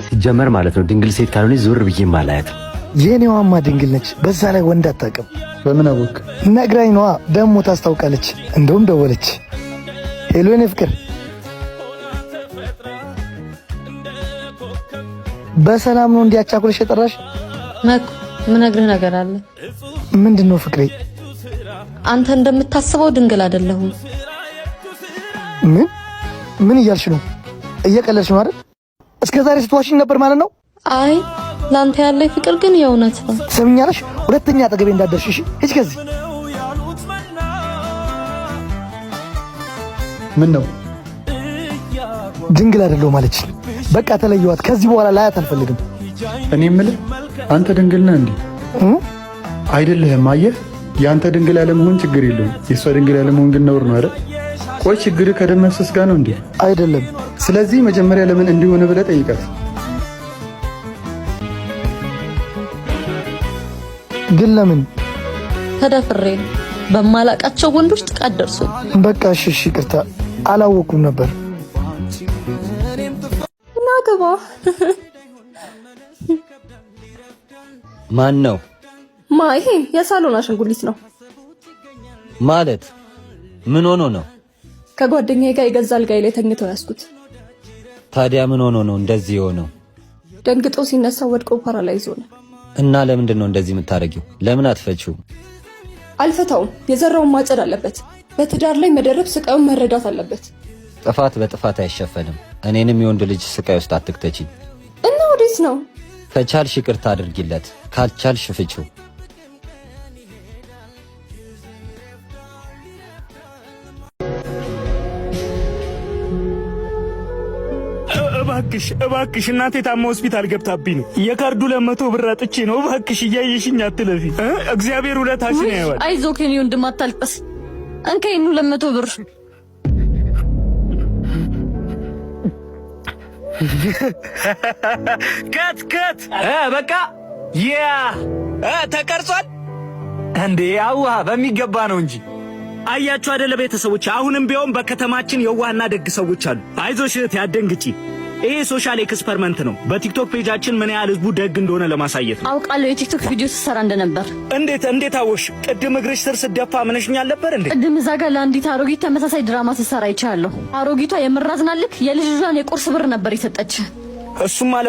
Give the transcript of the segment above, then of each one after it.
ሲጀመር ማለት ነው ድንግል ሴት ካልሆነች ዞር ብዬ ማላያት። የኔዋማ ድንግል ነች። በዛ ላይ ወንድ አታውቅም። በምን አወቅ? ነግራኝ ነዋ። ደሞ ታስታውቃለች። እንደውም ደወለች። ሄሎ የኔ ፍቅር፣ በሰላም ነው እንዲያቻኩልሽ የጠራሽ? ምን ነግርህ ነገር አለ። ምንድነው ፍቅሬ? አንተ እንደምታስበው ድንግል አይደለሁም። ምን እያልሽ ነው? እየቀለልሽ ነው አይደል? እስከ ዛሬ ስትዋሽኝ ነበር ማለት ነው? አይ ላንተ ያለኝ ፍቅር ግን የእውነት ነው። ሰምኛለሽ? ሁለተኛ አጠገቤ እንዳትደርሺ እሺ? ሂጂ ከዚህ። ምን ነው? ድንግል አይደለሁም ማለች። በቃ ተለየዋት። ከዚህ በኋላ ላያት አልፈልግም። እኔ የምልህ አንተ ድንግል ነህ እንዴ? አይደለህም። አየህ፣ የአንተ ድንግል ያለመሆን ችግር የለውም። የእሷ ድንግል ያለመሆን ግን ነውር ነው አይደል? ቆይ ችግር ከደም መፍሰስ ጋር ነው እንዴ? አይደለም። ስለዚህ መጀመሪያ ለምን እንዲሆነ ብለህ ጠይቃት። ግን ለምን? ተደፍሬ በማላቃቸው ወንዶች ጥቃት ደርሶ። በቃ እሺ፣ ይቅርታ አላወኩም ነበር። ናገባ ማን ነው? ይሄ የሳሎን አሻንጉሊት ነው ማለት ምን ሆኖ ነው? ከጓደኛዬ ጋር የገዛ አልጋዬ ላይ ተኝተው ያስኩት። ታዲያ ምን ሆኖ ነው እንደዚህ የሆነው? ደንግጦ ሲነሳ ወድቆ ፓራላይዝ ሆነ። እና ለምንድን ነው እንደዚህ የምታረጊው? ለምን አትፈቺውም? አልፈታውም። የዘራውን ማጨድ አለበት። በትዳር ላይ መደረብ ስቃዩን መረዳት አለበት። ጥፋት በጥፋት አይሸፈንም። እኔንም የወንድ ልጅ ስቃይ ውስጥ አትክተቺ። እና ወዴት ነው? ከቻልሽ ይቅርታ አድርጊለት፣ ካልቻልሽ ፍቺው። እባክሽ እናቴ ታማ ሆስፒታል ገብታብኝ ነው። የካርዱ 200 ብር አጥቼ ነው። እባክሽ እያየሽኝ አትለፊ። እግዚአብሔር ውለታሽን ያየዋል። አይዞህ የኔ ወንድም አታልቅስ። እንከይኑ 200 ብር ከት በቃ ተቀርጿል እንዴ? አዋ በሚገባ ነው እንጂ። አያችሁ አይደለ ቤተሰቦች፣ አሁንም ቢሆን በከተማችን የዋህና ደግ ሰዎች አሉ። አይዞሽ እህቴ አትደንግጪ። ይሄ ሶሻል ኤክስፐሪመንት ነው። በቲክቶክ ፔጃችን ምን ያህል ህዝቡ ደግ እንደሆነ ለማሳየት ነው። አውቃለሁ የቲክቶክ ቪዲዮ ስትሰራ እንደነበር። እንዴት አወሽ? ቅድም እግርሽ ስር ስደፋ ምንሽኛል ነበር እንዴ? ቅድም እዛ ጋር ለአንዲት አሮጊት ተመሳሳይ ድራማ ስትሰራ ይቻለሁ። አሮጊቷ የምራዝናልክ የልጅቷን የቁርስ ብር ነበር የሰጠች። እሱም ማለት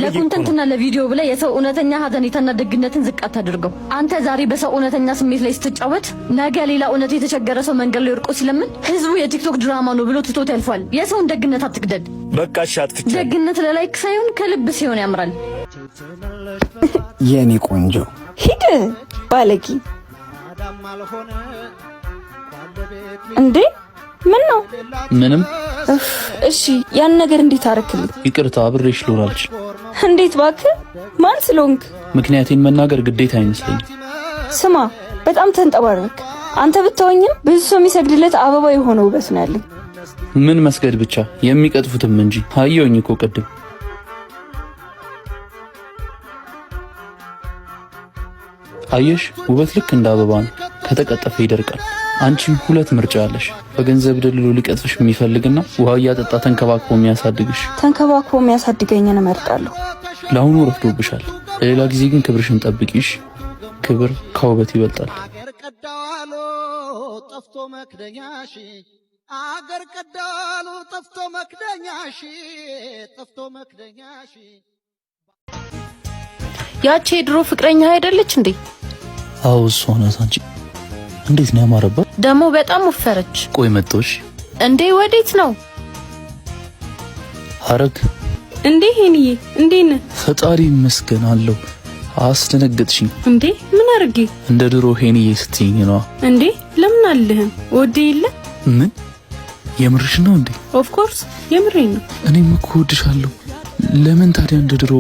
ለኮንተንትና ለቪዲዮ ብለ የሰው እውነተኛ ሀዘኔታና ደግነትን ዝቅ አታድርገው። አንተ ዛሬ በሰው እውነተኛ ስሜት ላይ ስትጫወት ነገ ሌላ እውነት የተቸገረ ሰው መንገድ ላይ ወርቆ ሲለምን ህዝቡ የቲክቶክ ድራማ ነው ብሎ ትቶት ያልፏል። የሰውን ደግነት አትግደል። በቃ ሻትፍቻ ደግነት ለላይክ ሳይሆን ከልብ ሲሆን ያምራል። የኔ ቆንጆ ሂድ ባለቂ እንዴ! ምን ነው? ምንም። እሺ ያን ነገር እንዴት አረክልኝ? ይቅርታ አብሬሽ ልሆናልሽ። እንዴት እባክህ? ማን ስለሆንክ? ምክንያቴን መናገር ግዴታ አይመስለኝም። ስማ በጣም ተንጠባረክ። አንተ ብትወኝም ብዙ ሰው የሚሰግድለት አበባ የሆነ ውበት ነው ያለኝ። ምን መስገድ ብቻ የሚቀጥፉትም እንጂ አየሁኝ እኮ ቅድም። አየሽ ውበት ልክ እንደ አበባ ነው፣ ከተቀጠፈ ይደርቃል። አንቺም ሁለት ምርጫ አለሽ። በገንዘብ ደልሎ ሊቀጥፍሽ የሚፈልግና ውሃ እያጠጣ ተንከባክቦ የሚያሳድግሽ። ተንከባክቦ የሚያሳድገኝን እመርጣለሁ። ለአሁኑ ረፍዶብሻል። ለሌላ ጊዜ ግን ክብርሽን ጠብቂሽ። ክብር ከውበት ይበልጣል። አገር ቀዳሉ ጠፍቶ መክደኛሽ። ያቺ የድሮ ፍቅረኛ አይደለች እንዴ? አዎ እሷ ናት። አንቺ እንዴት ነው ያማረባት? ደግሞ በጣም ወፈረች። ቆይ መጣሽ እንዴ? ወዴት ነው? ሐረግ እንዴ ሄኒዬ እንዴ ነህ? ፈጣሪ ይመስገን አለው። አስደነገጥሽኝ። እንዴ ምን አርጌ? እንደ ድሮ ሄኒዬ ስትይኝ ነው እንዴ? ለምን አልልህም? ወዴ የለ ምን? የምርሽ ነው እንዴ? ኦፍ ኮርስ የምሬን ነው። እኔም እኮ ወድሻለሁ። ለምን ታዲያ እንደ ድሮ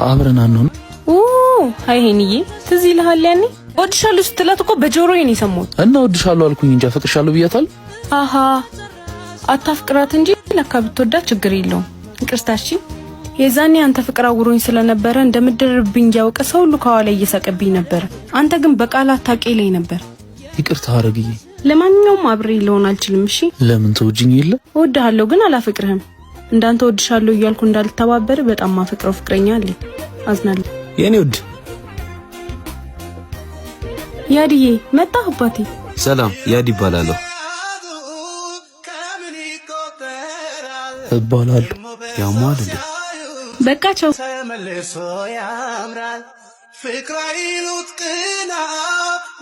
አብረን አንሆን? ሃይ ሄኒዬ ትዝ ይልሃል ያኔ ወድሻለሁ ስትላት እኮ በጆሮዬ ነው የሰማሁት። እና ወድሻለሁ አልኩኝ እንጂ አፈቅርሻለሁ ብያታል። አሃ አታፍቅራት እንጂ ለካ ብትወዳት ችግር የለውም። ይቅርታሽ የዛኔ አንተ ፍቅር አውሮኝ ስለነበረ እንደምድርብኝ ያውቀ ሰው ሁሉ ከኋላ እየሳቀብኝ ነበር። አንተ ግን በቃላት ታቄለኝ ነበር። ይቅርታ ሐረግዬ። ለማንኛውም አብሬ ልሆን አልችልም። እሺ ለምን ተውጅኝ? የለ እወድሃለሁ ግን አላፈቅርህም። እንዳንተ ወድሻለሁ እያልኩ እንዳልተባበር በጣም ማፈቅረው ፍቅረኛ አለኝ። አዝናለሁ የኔ ውድ። ያድዬ መጣህ አባቴ? ሰላም፣ ያድ ይባላለሁ። እባላለሁ። ያሟል እንዴ? በቃቸው። ተመልሶ ያምራል ፍቅር አይሉት ቅና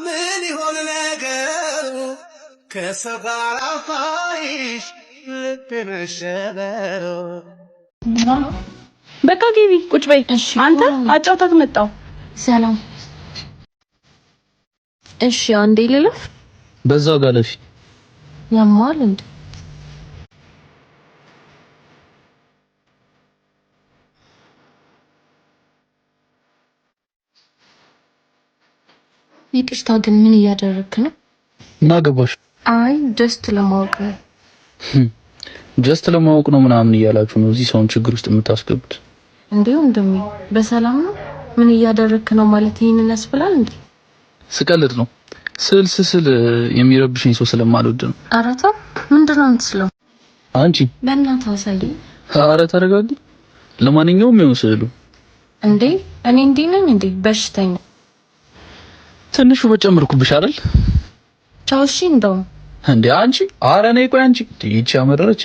ምን ይሆን ነገሩ ከሰው ጋር አፋይሽ ልብ መሸበሩ። በቃ ግቢ ቁጭ በይ። አንተ አጫውታት መጣው። ሰላም። እሺ አንዴ ልለፍ። በዛው ጋለፊ። ያሟል እንዴ? ይቅርታ ግን ምን እያደረግክ ነው? እና ገባሽ? አይ ጀስት ለማወቅ ነው። ጀስት ለማወቅ ነው ምናምን እያላችሁ ነው እዚህ ሰውን ችግር ውስጥ የምታስገቡት። እንዴው እንደሚ በሰላም ነው? ምን እያደረግክ ነው ማለት ይሄንን ያስብላል እንዴ? ስቀልድ ነው። ስል የሚረብሽኝ ሰው ስለማልወድ ነው። ኧረ ተው፣ ምንድነው የምትስለው? አንቺ በእናትህ አሳየኝ። ኧረ ተረጋጊ። ለማንኛውም ይኸው ስዕሉ። እንዴ እኔ እንዲህ ነኝ እንዴ? በሽተኛ ትንሹ በጨምርኩብሽ አይደል? ቻው። እሺ እንደውም እንዴ አንቺ ኧረ ነይ ቆይ አንቺ ይቺ አመረረች።